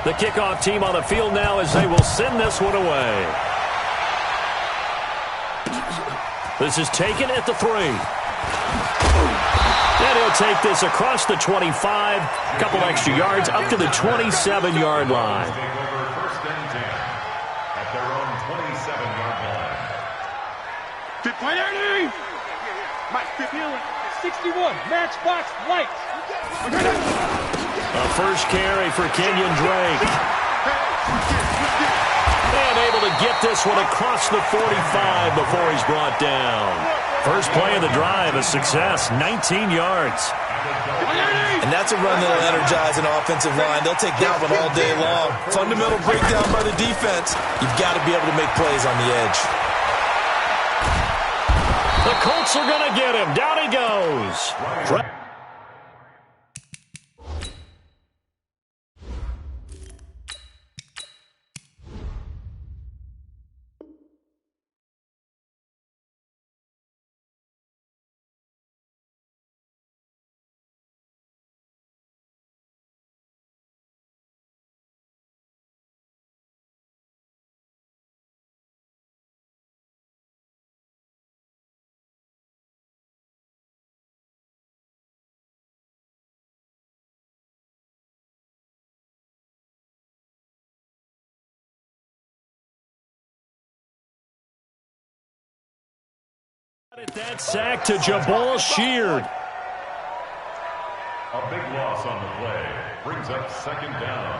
The kickoff team on the field now as they will send this one away. This is taken at the 3. And he'll take this across the 25, a couple extra yards up to the 27-yard line. First and 10 at their own 27-yard line. 61, matchbox lights. A first carry for Kenyon Drake. And able to get this one across the 45 before he's brought down. First play of the drive, a success, 19 yards. And that's a run that'll energize an offensive line. They'll take that one all day long. Fundamental breakdown by the defense. You've got to be able to make plays on the edge. The Colts are going to get him. Down he goes. That sack to Jabal Sheard. A big loss on the play. Brings up second down.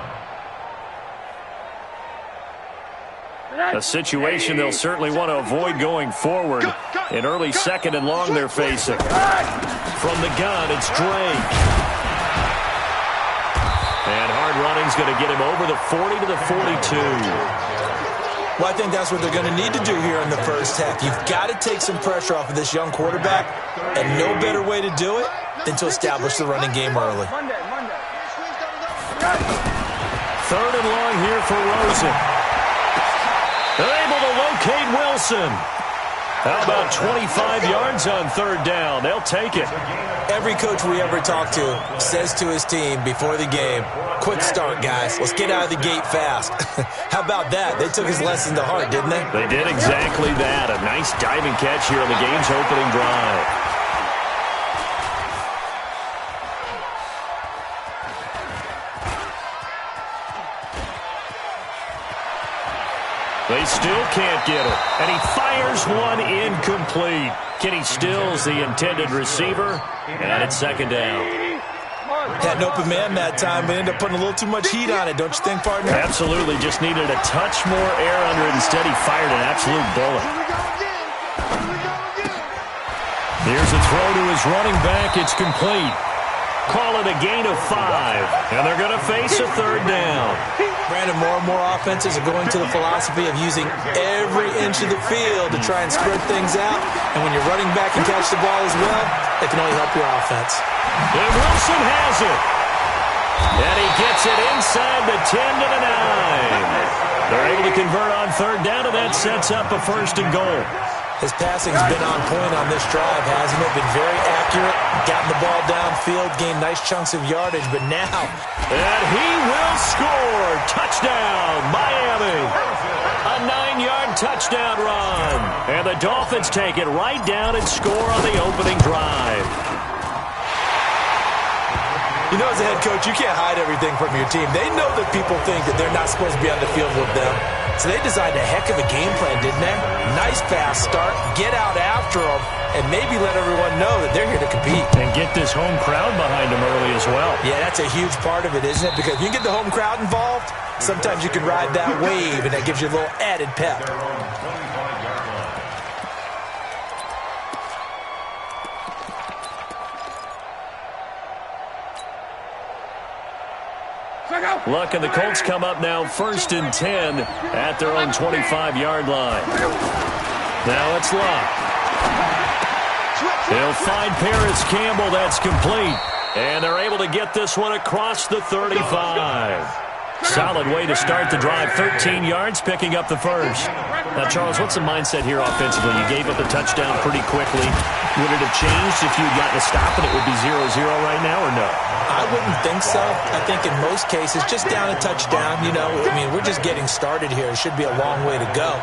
A situation they'll certainly want to avoid going forward. An early second and long they're facing. From the gun, it's Drake. And hard running's going to get him over the 40 to the 42. Well, I think that's what they're going to need to do here in the first half. You've got to take some pressure off of this young quarterback, and no better way to do it than to establish the running game early. Third and long here for Rosen. They're able to locate Wilson. How about 25 yards on third down? They'll take it. Every coach we ever talk to says to his team before the game, quick start, guys. Let's get out of the gate fast. How about that? They took his lesson to heart, didn't they? They did exactly that. A nice diving catch here on the game's opening drive. They still can't get it. And he fires one incomplete. Kenny Stills, the intended receiver. And it's second down. Had an open man that time, but ended up putting a little too much heat on it, don't you think, partner? Absolutely. Just needed a touch more air under it. Instead, he fired an absolute bullet. Here's a throw to his running back. It's complete. Call it a gain of 5. And they're going to face a third down. Brandon, more and more offenses are going to the philosophy of using every inch of the field to try and spread things out. And when you're running back and catch the ball as well, it can only help your offense. And Wilson has it. And he gets it inside the 10 to the 9. They're able to convert on third down, and that sets up a first and goal. His passing's been on point on this drive, hasn't it? Been very accurate, gotten the ball downfield, gained nice chunks of yardage, but now... And he will score! Touchdown, Miami! A 9-yard touchdown run. And the Dolphins take it right down and score on the opening drive. You know, as a head coach, you can't hide everything from your team. They know that people think that they're not supposed to be on the field with them. So they designed a heck of a game plan, didn't they? Nice fast start, get out after them, and maybe let everyone know that they're here to compete. And get this home crowd behind them early as well. Yeah, that's a huge part of it, isn't it? Because if you can get the home crowd involved, sometimes you can ride that wave, and that gives you a little added pep. Luck and the Colts come up now first and 10 at their own 25-yard line. Now it's Luck. He'll find Paris Campbell. That's complete. And they're able to get this one across the 35. Solid way to start the drive. 13 yards, picking up the first. Now, Charles, what's the mindset here offensively? You gave up a touchdown pretty quickly. Would it have changed if you had gotten a stop and it would be 0-0 right now, or no? I wouldn't think so. I think in most cases, just down a touchdown, you know, I mean, we're just getting started here. It should be a long way to go.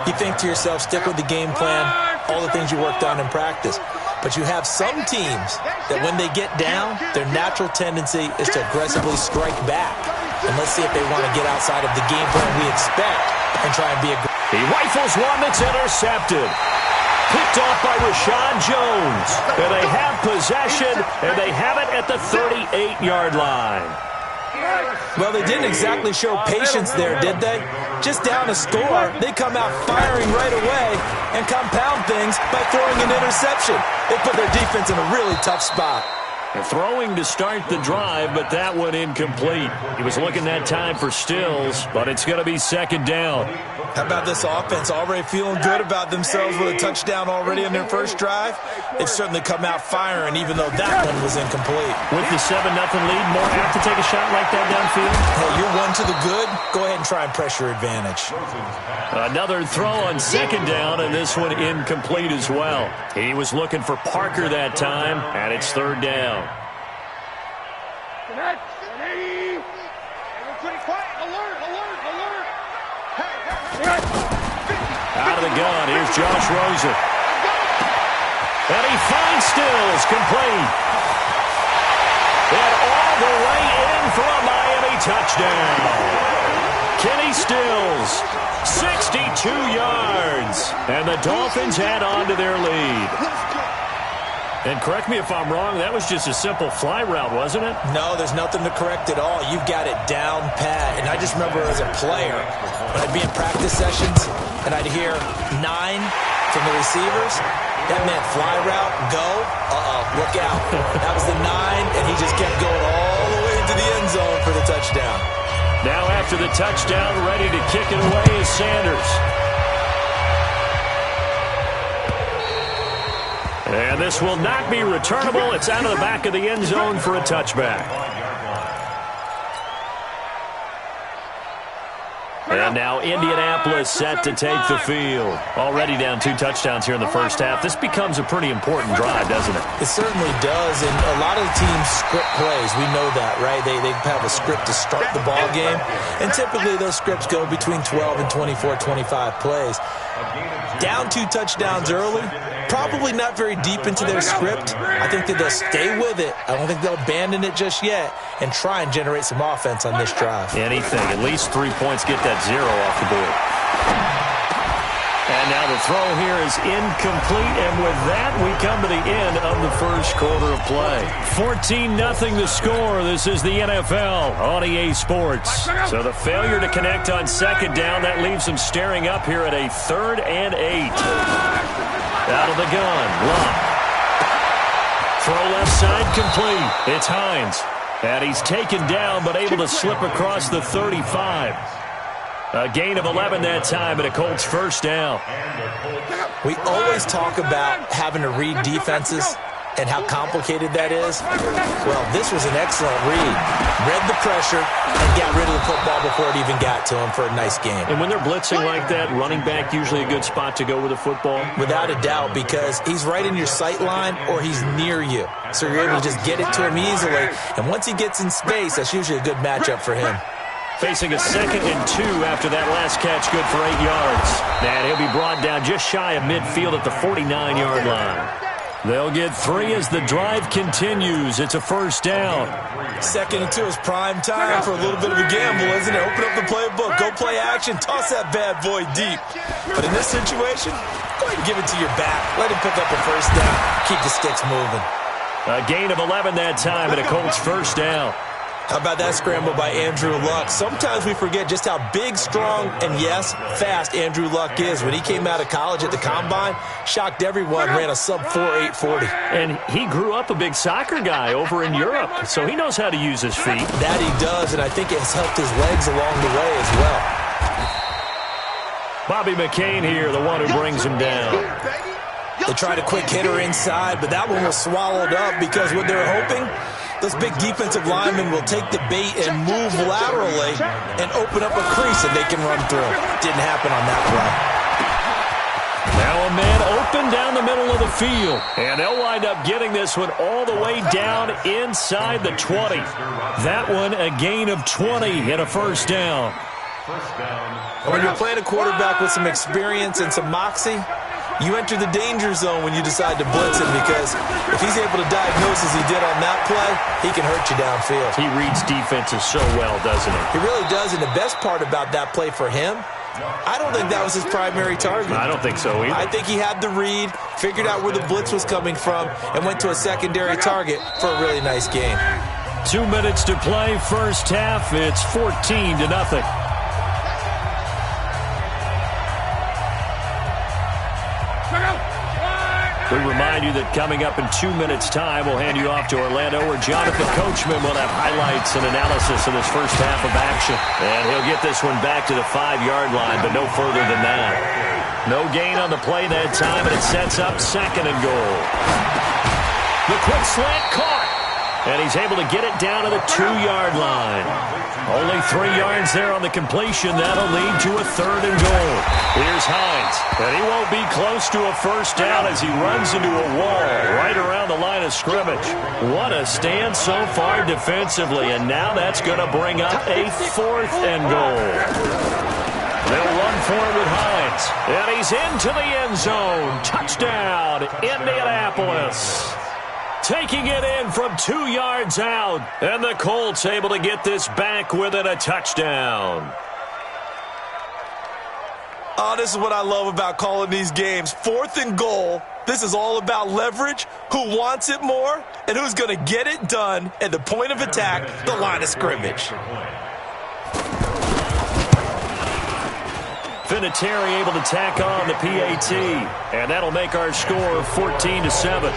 You think to yourself, stick with the game plan, all the things you worked on in practice. But you have some teams that when they get down, their natural tendency is to aggressively strike back. And let's see if they want to get outside of the game plan we expect and try and be aggressive. He rifles one that's intercepted. Picked off by Rashad Jones. And they have possession, and they have it at the 38-yard line. Well, they didn't exactly show patience there, did they? Just down a score, they come out firing right away and compound things by throwing an interception. They put their defense in a really tough spot. They're throwing to start the drive, but that one incomplete. He was looking that time for Stills, but it's going to be second down. How about this offense already feeling good about themselves with a touchdown already in their first drive? They've certainly come out firing, even though that one was incomplete. With the 7-0 lead, more apt to take a shot like that downfield? Hey, you're one to the good. Go ahead and try and press your advantage. Another throw on second down, and this one incomplete as well. He was looking for Parker that time, and it's third down. Out of the gun, here's Josh Rosen. And he finds Stills, complete. And all the way in for a Miami touchdown. Kenny Stills, 62 yards. And the Dolphins add on to their lead. And correct me if I'm wrong, that was just a simple fly route, wasn't it? No, there's nothing to correct at all. You've got it down pat. And I just remember as a player, when I'd be in practice sessions and I'd hear 9 from the receivers, that meant fly route, go, look out. That was the 9, and he just kept going all the way into the end zone for the touchdown. Now after the touchdown, ready to kick it away is Sanders. And this will not be returnable. It's out of the back of the end zone for a touchback. And now Indianapolis set to take the field. Already down 2 touchdowns here in the first half. This becomes a pretty important drive, doesn't it? It certainly does, and a lot of the teams script plays. We know that, right? They have a script to start the ball game, and typically those scripts go between 12 and 24, 25 plays. Down 2 touchdowns early, probably not very deep into their script. I think that they'll stay with it. I don't think they'll abandon it just yet and try and generate some offense on this drive. Anything. At least 3 points, get that 0 off the board. And now the throw here is incomplete, and with that, we come to the end of the first quarter of play. 14-0 the score. This is the NFL on EA Sports. So the failure to connect on second down, that leaves them staring up here at a 3rd and 8. Out of the gun, Love. Throw left side complete. It's Hines. And he's taken down, but able to slip across the 35. A gain of 11 that time, and a Colts first down. We always talk about having to read defenses and how complicated that is. Well, this was an excellent read. Read the pressure and got rid of the football before it even got to him for a nice game. And when they're blitzing like that, running back usually a good spot to go with the football? Without a doubt, because he's right in your sight line or he's near you. So you're able to just get it to him easily. And once he gets in space, that's usually a good matchup for him. Facing a 2nd and 2 after that last catch, good for 8 yards. And he'll be brought down just shy of midfield at the 49-yard line. They'll get 3 as the drive continues. It's a first down. 2nd and 2 is prime time for a little bit of a gamble, isn't it? Open up the playbook, go play action, toss that bad boy deep. But in this situation, go ahead and give it to your back. Let him pick up a first down. Keep the sticks moving. A gain of 11 that time, and a Colts first down. How about that scramble by Andrew Luck? Sometimes we forget just how big, strong, and yes, fast Andrew Luck is. When he came out of college at the Combine, shocked everyone, ran a sub-4 840. And he grew up a big soccer guy over in Europe, so he knows how to use his feet. That he does, and I think it has helped his legs along the way as well. Bobby McCain here, the one who brings him down. They tried a quick hitter inside, but that one was swallowed up because what they're hoping, those big defensive linemen will take the bait and move laterally and open up a crease that they can run through. Didn't happen on that play. Now a man open down the middle of the field. And they'll wind up getting this one all the way down inside the 20. That one a gain of 20 and a first down. When you're playing a quarterback with some experience and some moxie, you enter the danger zone when you decide to blitz him, because if he's able to diagnose as he did on that play, he can hurt you downfield. He reads defenses so well, doesn't he? He really does, and the best part about that play for him, I don't think that was his primary target. I don't think so either. I think he had the read, figured out where the blitz was coming from, and went to a secondary target for a really nice game. 2 minutes to play, first half. It's 14-0. We remind you that coming up in 2 minutes' time, we'll hand you off to Orlando, where Jonathan Coachman will have highlights and analysis of this first half of action. And he'll get this one back to the 5-yard line, but no further than that. No gain on the play that time, and it sets up 2nd and goal. The quick slant caught, and he's able to get it down to the 2-yard line. Only 3 yards there on the completion. That'll lead to a 3rd and goal. Here's Hines, and he won't be close to a first down as he runs into a wall right around the line of scrimmage. What a stand so far defensively, and now that's going to bring up a 4th and goal. They'll run for it with Hines, and he's into the end zone. Touchdown, Indianapolis. Taking it in from 2 yards out, and the Colts able to get this back within a touchdown. Oh, this is what I love about calling these games. 4th and goal. This is all about leverage, who wants it more, and who's going to get it done at the point of attack, the line of scrimmage. Vinatieri able to tack on the PAT, and that'll make our score 14-7.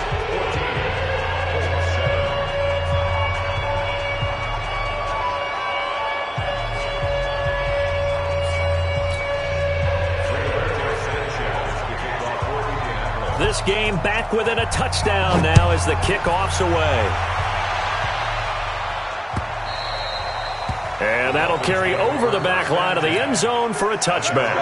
This game back within a touchdown now as the kickoff's away. And that'll carry over the back line of the end zone for a touchback.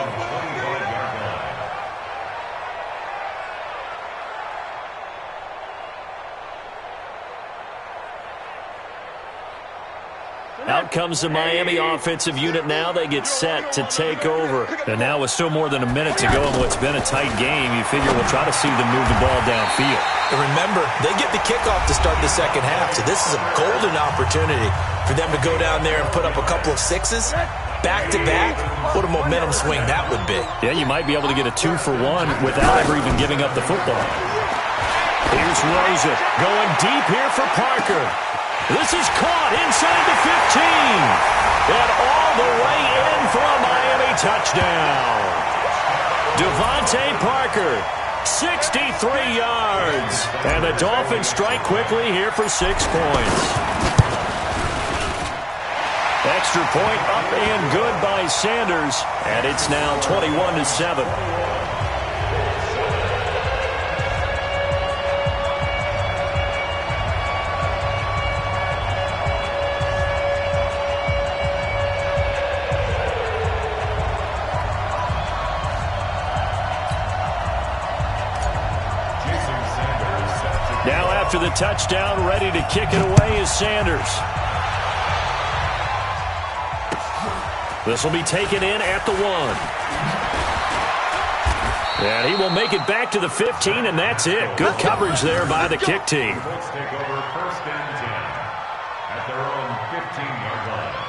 Out comes the Miami offensive unit now. They get set to take over. And now with still more than a minute to go in what's been a tight game, you figure we'll try to see them move the ball downfield. And remember, they get the kickoff to start the second half, so this is a golden opportunity for them to go down there and put up a couple of sixes back-to-back. What a momentum swing that would be. Yeah, you might be able to get a 2-for-1 without ever even giving up the football. Here's Rosen going deep here for Parker. This is caught inside the 15. And all the way in for a Miami touchdown. Devontae Parker, 63 yards. And the Dolphins strike quickly here for 6 points. Extra point up and good by Sanders. And it's now 21-7. Now after the touchdown, ready to kick it away is Sanders. This will be taken in at the 1. And he will make it back to the 15, and that's it. Good coverage there by the kick team. Colts take over 1st and 10 at their own 15-yard line.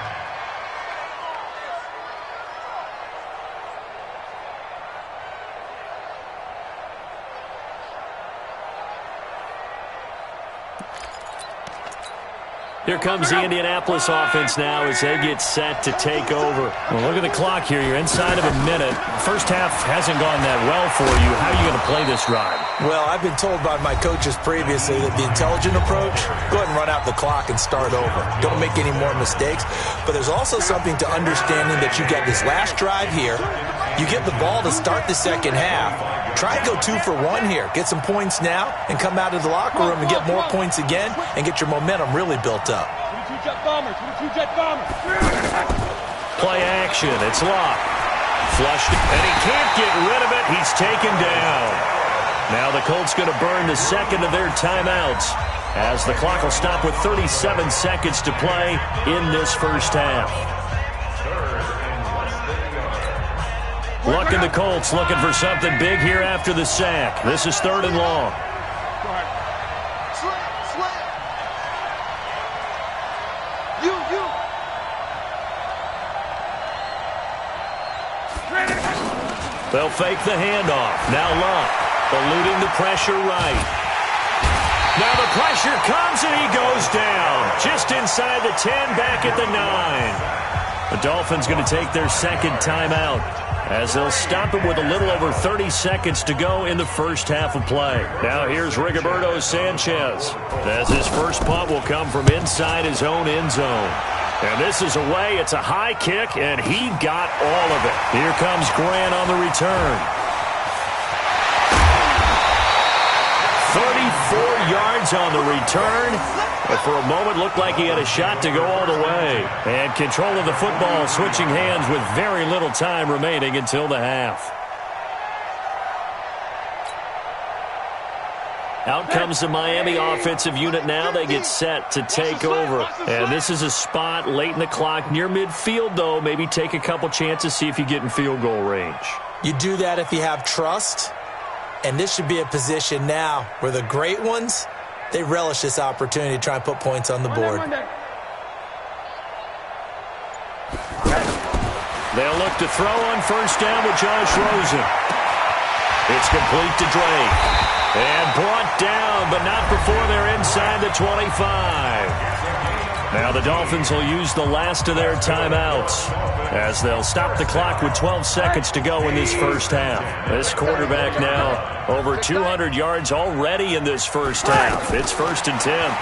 Here comes the Indianapolis offense now as they get set to take over. Well, look at the clock here. You're inside of a minute. First half hasn't gone that well for you. How are you going to play this drive? Well, I've been told by my coaches previously that the intelligent approach, go ahead and run out the clock and start over. Don't make any more mistakes. But there's also something to understanding that you get this last drive here. You get the ball to start the second half. Try and go 2-for-1 here. Get some points now and come out of the locker room and get more points again and get your momentum really built up. 22 Jet Bombers, 22 Jet Bombers. Play action. It's Locke. Flushed it, and he can't get rid of it. He's taken down. Now the Colts going to burn the second of their timeouts as the clock will stop with 37 seconds to play in this first half. Looking the Colts looking for something big here after the sack. This is 3rd and long. They'll fake the handoff. Now Luck, eluding the pressure right. Now the pressure comes and he goes down. Just inside the 10, back at the 9. The Dolphins going to take their second timeout as they'll stop it with a little over 30 seconds to go in the first half of play. Now here's Rigoberto Sanchez as his first punt will come from inside his own end zone. And this is away. It's a high kick, and he got all of it. Here comes Grant on the return. 34 yards on the return. But for a moment, looked like he had a shot to go all the way. And control of the football, switching hands with very little time remaining until the half. Out comes the Miami offensive unit now. They get set to take over. And this is a spot late in the clock near midfield, though. Maybe take a couple chances, see if you get in field goal range. You do that if you have trust. And this should be a position now where the great ones, they relish this opportunity to try and put points on the board. They'll look to throw on first down with Josh Rosen. It's complete to Drake. And brought down, but not before they're inside the 25. Now the Dolphins will use the last of their timeouts as they'll stop the clock with 12 seconds to go in this first half. This quarterback now over 200 yards already in this first half. It's 1st and 10.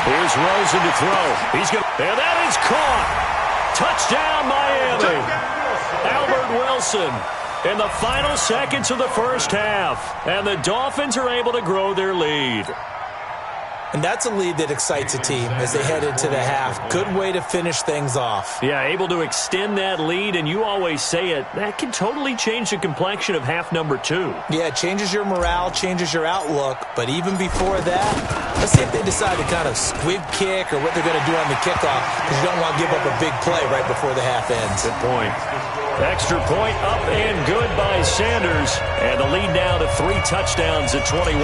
Here's Rosen to throw. He's going to, and that is caught. Touchdown, Miami. Albert Wilson in the final seconds of the first half. And the Dolphins are able to grow their lead. And that's a lead that excites a team as they head into the half. Good way to finish things off. Yeah, able to extend that lead, and you always say it, that can totally change the complexion of half number 2. Yeah, it changes your morale, changes your outlook. But even before that, let's see if they decide to kind of squib kick or what they're going to do on the kickoff, because you don't want to give up a big play right before the half ends. Good point. Extra point up and good by Sanders. And the lead now to 3 touchdowns at 21.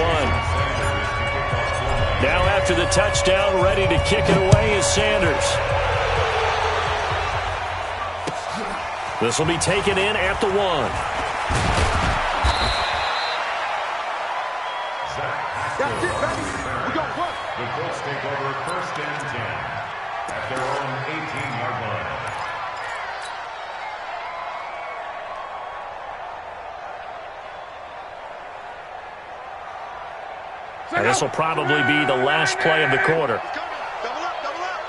Now after the touchdown, ready to kick it away is Sanders. This will be taken in at the 1. The Colts take over 1st and 10 at their own 18-yard line. And this will probably be the last play of the quarter. Double up, double up.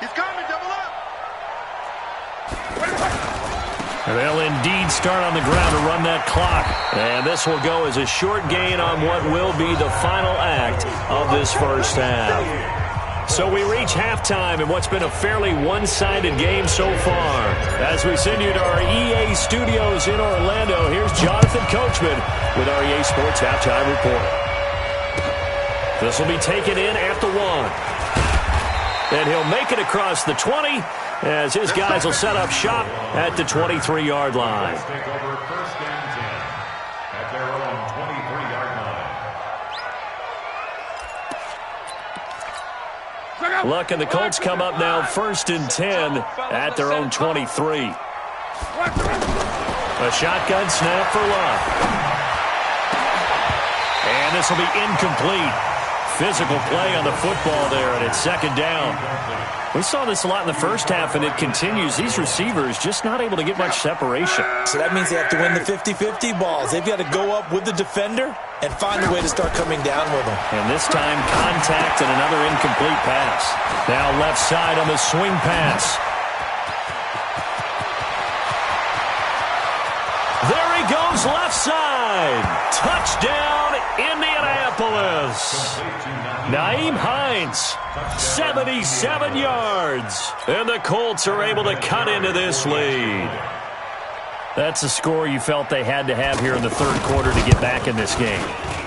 He's coming, double up. And they'll indeed start on the ground to run that clock. And this will go as a short gain on what will be the final act of this first half. So we reach halftime in what's been a fairly one-sided game so far. As we send you to our EA studios in Orlando, here's Jonathan Coachman with our EA Sports Halftime Report. This will be taken in at the 1. And he'll make it across the 20 as his guys will set up shop at the 23-yard line. Take over 1st and 10 at their own 23-yard line. Luck and the Colts come up now 1st and 10 at their own 23. A shotgun snap for Luck. And this will be incomplete. Physical play on the football there, and it's 2nd down. We saw this a lot in the first half, and it continues. These receivers just not able to get much separation. So that means they have to win the 50-50 balls. They've got to go up with the defender and find a way to start coming down with them. And this time, contact and another incomplete pass. Now left side on the swing pass. There he goes, left side. Touchdown, Indianapolis. Nyheim Hines, 77 yards. And the Colts are able to cut into this lead. That's a score you felt they had to have here in the third quarter to get back in this game.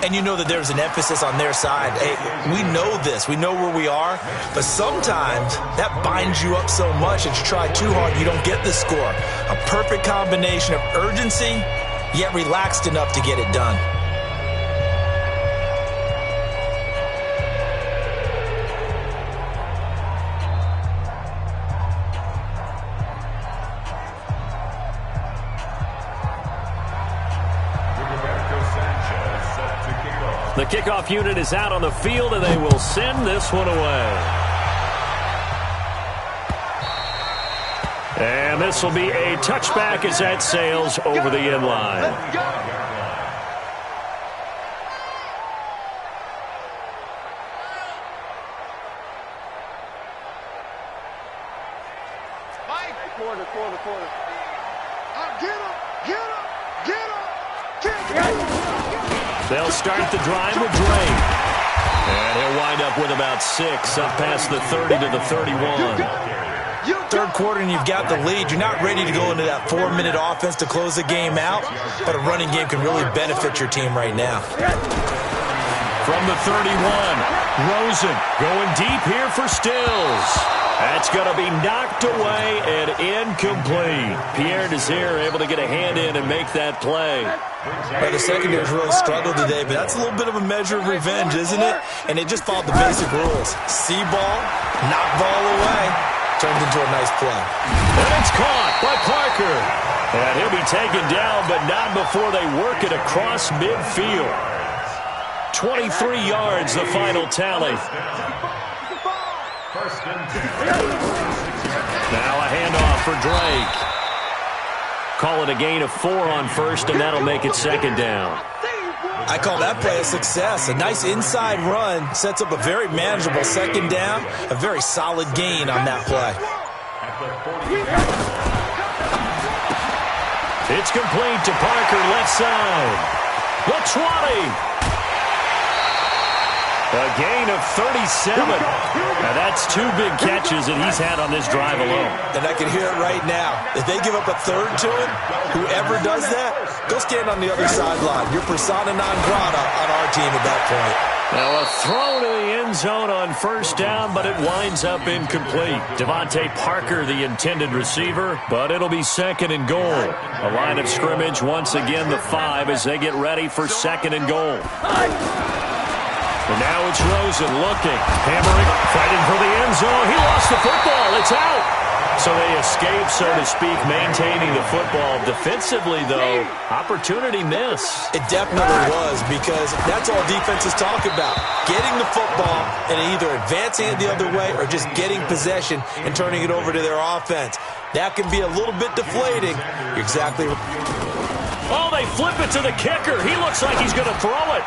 And you know that there's an emphasis on their side. Hey, we know this. We know where we are. But sometimes that binds you up so much that you try too hard, you don't get the score. A perfect combination of urgency, yet relaxed enough to get it done. The kickoff unit is out on the field, and they will send this one away. And this will be a touchback as that sails over the end line. They'll start the drive with Drake. And he'll wind up with about 6, up past the 30 to the 31. Third quarter and you've got the lead. You're not ready to go into that 4-minute offense to close the game out, but a running game can really benefit your team right now. From the 31, Rosen going deep here for Stills. That's going to be knocked away and incomplete. Pierre Desir able to get a hand in and make that play. Well, the secondary's really struggled today, but that's a little bit of a measure of revenge, isn't it? And they just followed the basic rules. See ball, knock ball away. Turned into a nice play. And it's caught by Parker. And he'll be taken down, but not before they work it across midfield. 23 yards, the final tally. Now a handoff for Drake. Call it a gain of 4 on first, and that'll make it second down. I call that play a success. A nice inside run sets up a very manageable second down, a very solid gain on that play. It's complete to Parker, left side. The 20. A gain of 37. Now that's 2 big catches that he's had on this drive alone. And I can hear it right now. If they give up a third to him, whoever does that, go stand on the other sideline. You're persona non grata on our team at that point. Now a throw to the end zone on first down, but it winds up incomplete. Devontae Parker, the intended receiver, but it'll be second and goal. A line of scrimmage, once again the 5 as they get ready for second and goal. And now it's Rosen looking, hammering, fighting for the end zone. He lost the football. It's out. So they escape, so to speak, maintaining the football. Defensively, though, opportunity miss. It definitely was, because that's all defenses talk about. Getting the football and either advancing it the other way or just getting possession and turning it over to their offense. That can be a little bit deflating. You're exactly right. Oh, they flip it to the kicker. He looks like he's going to throw it.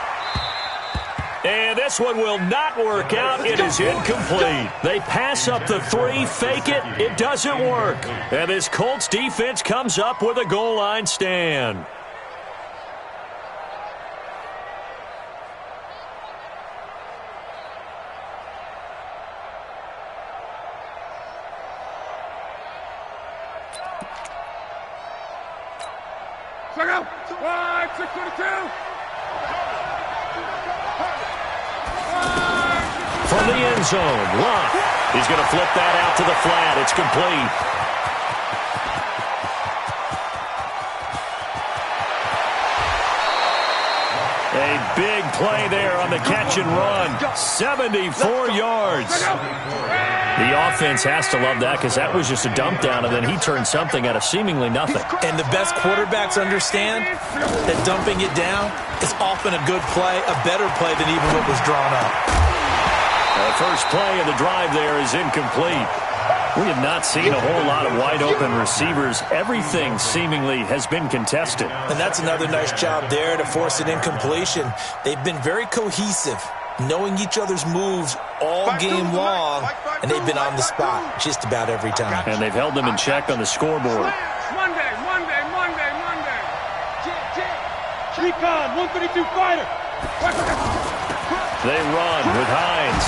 And this one will not work out. It is incomplete. They pass up the 3, fake it. It doesn't work. And this Colts defense comes up with a goal line stand. Check out. 6:22. From the end zone, Lott. He's going to flip that out to the flat. It's complete. A big play there on the catch and run. 74 yards. The offense has to love that, because that was just a dump down, and then he turned something out of seemingly nothing. And the best quarterbacks understand that dumping it down is often a good play, a better play than even what was drawn up. The first play of the drive there is incomplete. We have not seen a whole lot of wide-open receivers. Everything seemingly has been contested. And that's another nice job there to force an incompletion. They've been very cohesive, knowing each other's moves all game long, and they've been on the spot just about every time. And they've held them in check on the scoreboard. Monday. Recon, 132 fighter. They run with Hines.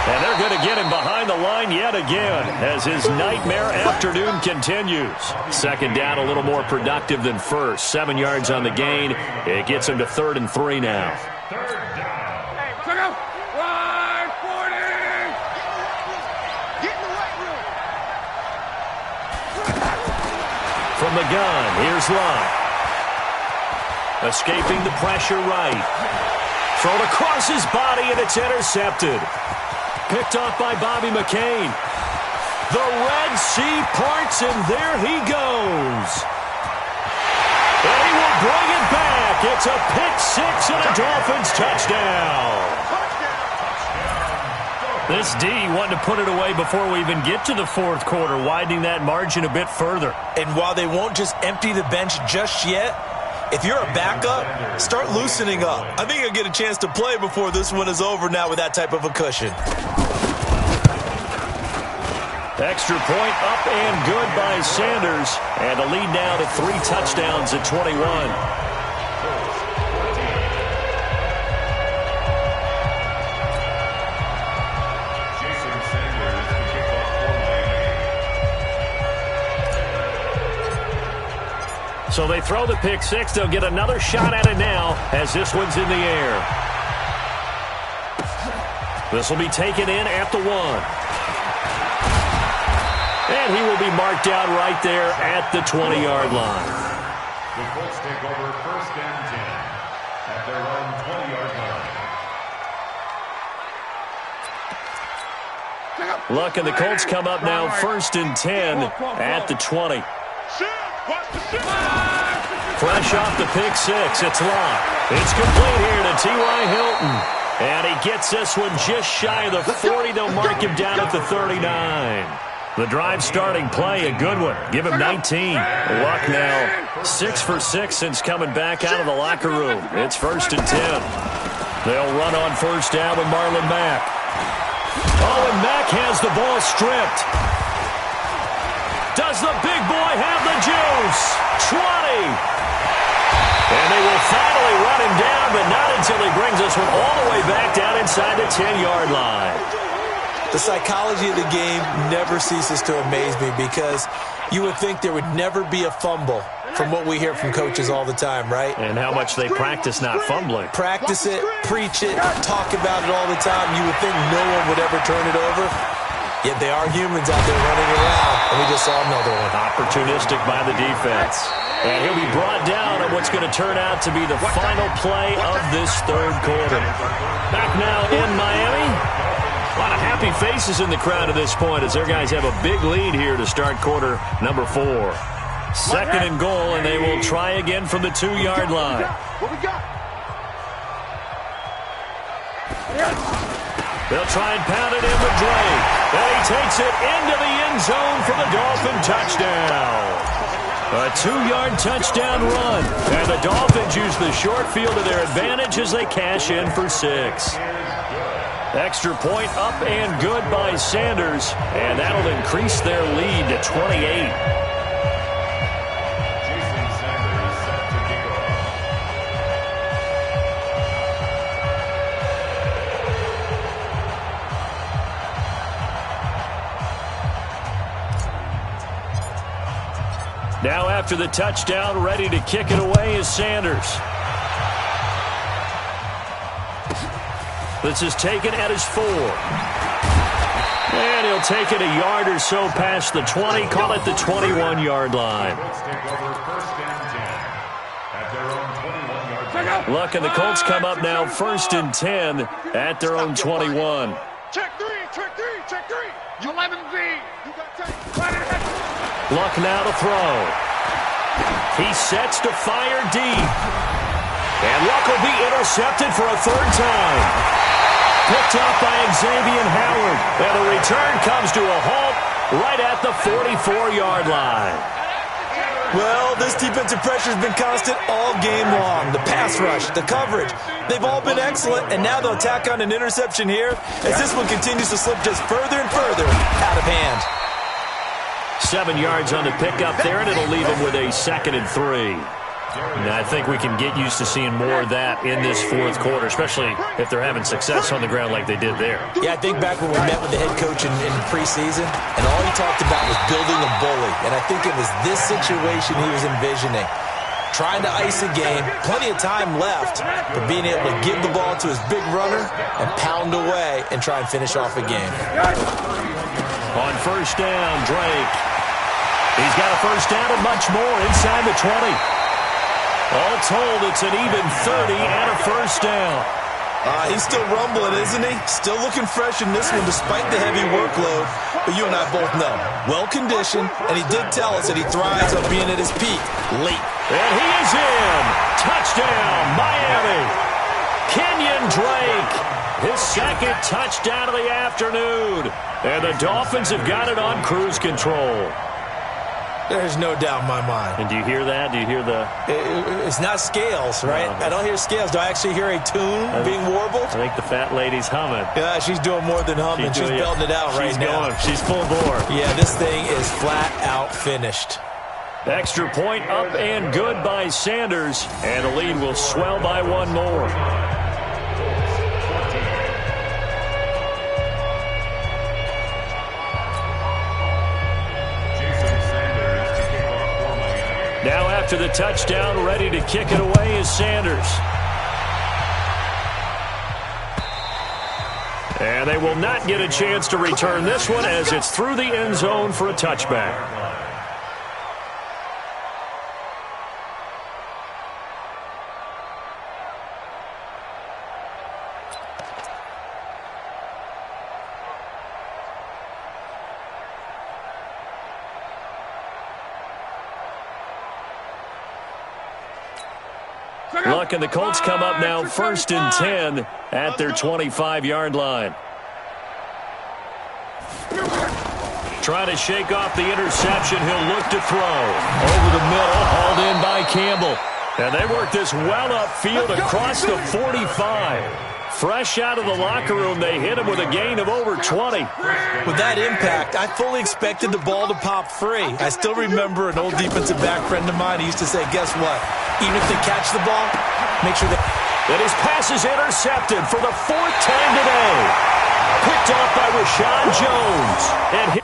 And they're going to get him behind the line yet again as his nightmare afternoon continues. Second down, a little more productive than first. 7 yards on the gain. It gets him to 3rd and 3 now. Check out. Wide 40. Get in the right room. From the gun, here's Love. Escaping the pressure right. Thrown across his body, and it's intercepted. Picked off by Bobby McCain. The Red Sea parts, and there he goes. And he will bring it back. It's a pick 6 and a Dolphins touchdown. This D wanted to put it away before we even get to the 4th quarter, widening that margin a bit further. And while they won't just empty the bench just yet, if you're a backup, start loosening up. I think you'll get a chance to play before this one is over now with that type of a cushion. Extra point up and good by Sanders. And a lead now to 3 touchdowns at 21. So they throw the pick 6. They'll get another shot at it now as this one's in the air. This will be taken in at the 1. And he will be marked down right there at the 20-yard line. The Colts take over 1st and 10 at their own 20-yard line. Luck and the Colts come up now 1st and 10 at the 20. Fresh off the pick 6, it's Locke. It's complete here to T.Y. Hilton. And he gets this one just shy of the 40. They'll mark him down at the 39. The drive starting play, a good one. Give him 19. Luck now 6 for 6 since coming back out of the locker room. It's 1st and 10. They'll run on 1st down with Marlon Mack. Oh, and Mack has the ball stripped. Does the big boy have the juice? 20. And they will finally run him down, but not until he brings this one all the way back down inside the 10-yard line. The psychology of the game never ceases to amaze me because you would think there would never be a fumble from what we hear from coaches all the time, right? And how much they practice not fumbling. Practice it, preach it, talk about it all the time. You would think no one would ever turn it over. Yet they are humans out there running around, and we just saw another one. Opportunistic by the defense. And he'll be brought down on what's going to turn out to be the final play of this 3rd quarter. Back now in Miami. A lot of happy faces in the crowd at this point as their guys have a big lead here to start quarter number 4. 2nd and goal, and they will try again from the 2-yard line. What we got? They'll try and pound it in with Drake. And he takes it into the end zone for the Dolphin touchdown. A 2-yard touchdown run. And the Dolphins use the short field to their advantage as they cash in for 6. Extra point up and good by Sanders. And that'll increase their lead to 28. Now after the touchdown, ready to kick it away is Sanders. This is taken at his 4. And he'll take it a yard or so past the 20, call it the 21-yard line. Luck and the Colts come up now 1st and 10 at their own 21. Check 3, check 3, check 3. You 11V. You got 10. Luck now to throw. He sets to fire deep. And Luck will be intercepted for a 3rd time. Picked off by Xavier Howard. And the return comes to a halt right at the 44-yard line. Well, this defensive pressure has been constant all game long. The pass rush, the coverage, they've all been excellent, and now they'll tack on an interception here as this one continues to slip just further and further out of hand. 7 yards on the pickup there, and it'll leave him with a 2nd and 3. And I think we can get used to seeing more of that in this fourth quarter, especially if they're having success on the ground like they did there. Yeah, I think back when we met with the head coach in preseason, and all he talked about was building a bully. And I think it was this situation he was envisioning. Trying to ice a game, plenty of time left, but being able to give the ball to his big runner and pound away and try and finish off a game. On first down, Drake. He's got a first down and much more inside the 20. All told, it's an even 30 and a first down. He's still rumbling, isn't he? Still looking fresh in this one despite the heavy workload. But you and I both know, well-conditioned, and he did tell us that he thrives on being at his peak late. And he is in. Touchdown, Miami. Kenyon Drake, his second touchdown of the afternoon. And the Dolphins have got it on cruise control. There's no doubt in my mind. And do you hear that? Do you hear the... It's not scales, right? No. I don't hear scales. Do I actually hear a tune being warbled? I think the fat lady's humming. Yeah, she's doing more than humming. She's belting it out right now. She's full bore. Yeah, this thing is flat out finished. Extra point up and good by Sanders. And the lead will swell by one more. Now after the touchdown, ready to kick it away is Sanders. And they will not get a chance to return this one as it's through the end zone for a touchback. Luck and the Colts come up now first and 10 at their 25-yard line. Trying to shake off the interception. He'll look to throw. Over the middle, hauled in by Campbell. And they work this well upfield across the 45. Fresh out of the locker room, they hit him with a gain of over 20. With that impact, I fully expected the ball to pop free. I still remember an old defensive back friend of mine. He used to say, guess what? Even if they catch the ball, make sure they... And his pass is intercepted for the fourth time today. Picked off by Rashawn Jones. And